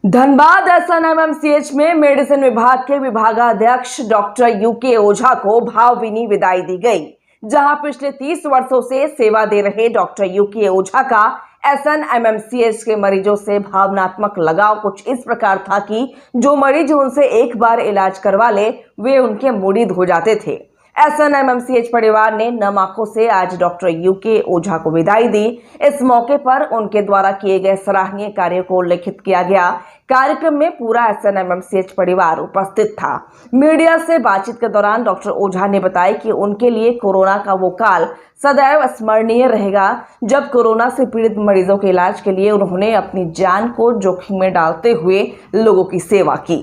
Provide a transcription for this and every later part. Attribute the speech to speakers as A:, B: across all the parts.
A: Dhanbad SNMCH में medicine विभाग के विभागाध्यक्ष डॉक्टर यूके ओझा को भावभीनी विदाई दी गई। जहां पिछले 30 वर्षों से सेवा दे रहे डॉक्टर यूके ओझा का एसएनएमसीएच के मरीजों से भावनात्मक लगाव कुछ इस प्रकार था कि जो मरीज उनसे एक बार इलाज करवा ले वे उनके मुरीद हो जाते थे। एसएनएमसीएच परिवार ने नम आंखों से आज डॉक्टर यूके ओझा को विदाई दी। इस मौके पर उनके द्वारा किए गए सराहनीय कार्यों को उल्लेखित किया गया। कार्यक्रम में पूरा एसएनएमसीएच परिवार उपस्थित था। मीडिया से बातचीत के दौरान डॉक्टर ओझा ने बताया कि उनके लिए कोरोना का वो काल सदैव स्मरणीय रहेगा जब कोरोना से पीड़ित मरीजों के इलाज के लिए उन्होंने अपनी जान को जोखिम में डालते हुए लोगों की सेवा की।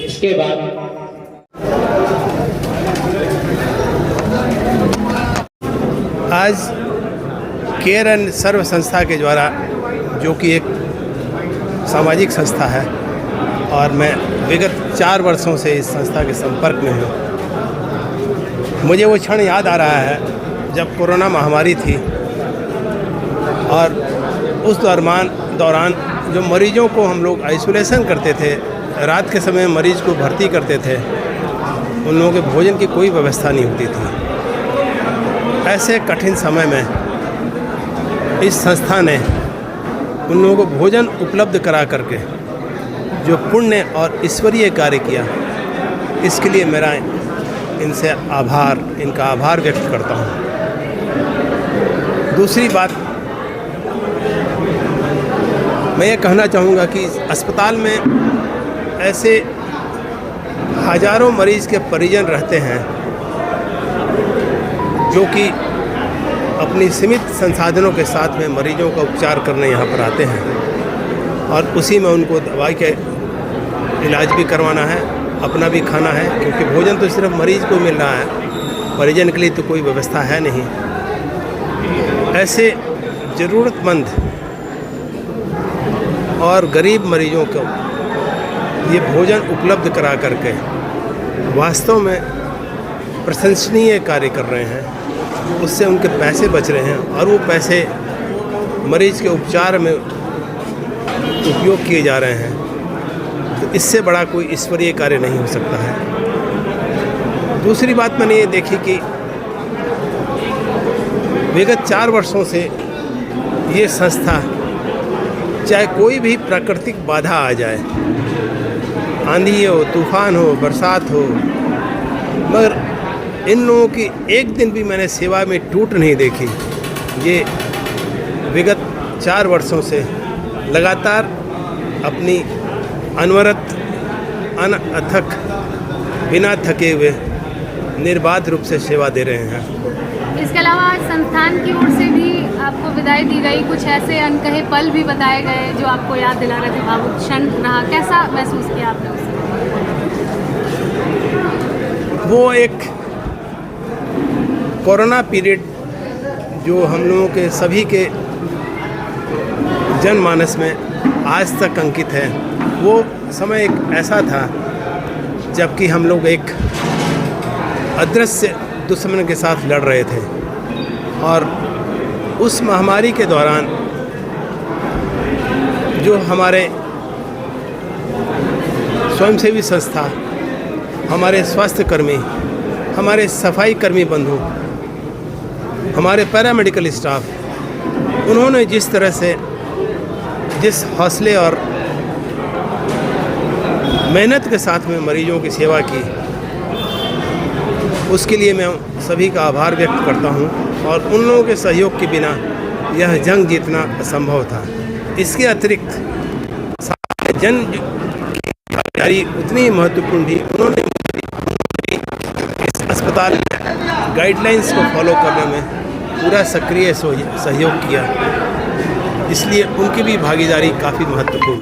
B: इसके बाद
C: आज केयर एंड सर्व संस्था के द्वारा, जो कि एक सामाजिक संस्था है और मैं विगत 4 वर्षों से इस संस्था के संपर्क में हूँ, मुझे वो क्षण याद आ रहा है जब कोरोना महामारी थी और उस दौरान जो मरीजों को हम लोग आइसोलेशन करते थे, रात के समय मरीज को भर्ती करते थे, उन लोगों के भोजन की कोई व्यवस्था नहीं होती थी। ऐसे कठिन समय में इस संस्था ने उन लोगों को भोजन उपलब्ध करा करके जो पुण्य और ईश्वरीय कार्य किया, इसके लिए मेरा इनका आभार व्यक्त करता हूँ। दूसरी बात मैं ये कहना चाहूँगा कि अस्पताल में ऐसे हजारों मरीज के परिजन रहते हैं जो कि अपनी सीमित संसाधनों के साथ में मरीजों का उपचार करने यहाँ पर आते हैं और उसी में उनको दवाई के इलाज भी करवाना है, अपना भी खाना है, क्योंकि भोजन तो सिर्फ मरीज को मिल रहा है, परिजन के लिए तो कोई व्यवस्था है नहीं। ऐसे ज़रूरतमंद और गरीब मरीजों को ये भोजन उपलब्ध करा करके वास्तव में प्रशंसनीय कार्य कर रहे हैं। उससे उनके पैसे बच रहे हैं और वो पैसे मरीज के उपचार में उपयोग किए जा रहे हैं। तो इससे बड़ा कोई ईश्वरीय कार्य नहीं हो सकता है। दूसरी बात मैंने ये देखी कि विगत 4 वर्षों से ये संस्था, चाहे कोई भी प्राकृतिक बाधा आ जाए, आंधी हो, तूफान हो, बरसात हो, मगर इन लोगों की एक दिन भी मैंने सेवा में टूट नहीं देखी। ये विगत 4 वर्षों से लगातार अपनी अनवरत अथक बिना थके हुए निर्बाध रूप से सेवा दे रहे हैं।
D: इसके अलावा आज संस्थान की ओर से भी आपको विदाई दी गई, कुछ ऐसे अनकहे पल भी बताए गए जो आपको याद दिला रहे थे, भावुक क्षण रहा, कैसा महसूस किया आपने उस समय?
C: वो एक कोरोना पीरियड जो हम लोगों के सभी के जनमानस में आज तक अंकित है, वो समय एक ऐसा था जबकि हम लोग एक अदृश्य दुश्मन के साथ लड़ रहे थे और उस महामारी के दौरान जो हमारे स्वयंसेवी संस्था, हमारे स्वास्थ्य कर्मी, हमारे सफाई कर्मी बंधु, हमारे पैरामेडिकल स्टाफ, उन्होंने जिस तरह से जिस हौसले और मेहनत के साथ में मरीजों की सेवा की, उसके लिए मैं सभी का आभार व्यक्त करता हूं और उन लोगों के सहयोग के बिना यह जंग जीतना असंभव था। इसके अतिरिक्त जन भागीदारी उतनी महत्वपूर्ण थी। उन्होंने इस अस्पताल गाइडलाइंस को फॉलो करने में पूरा सक्रिय सहयोग किया, इसलिए उनकी भी भागीदारी काफ़ी महत्वपूर्ण।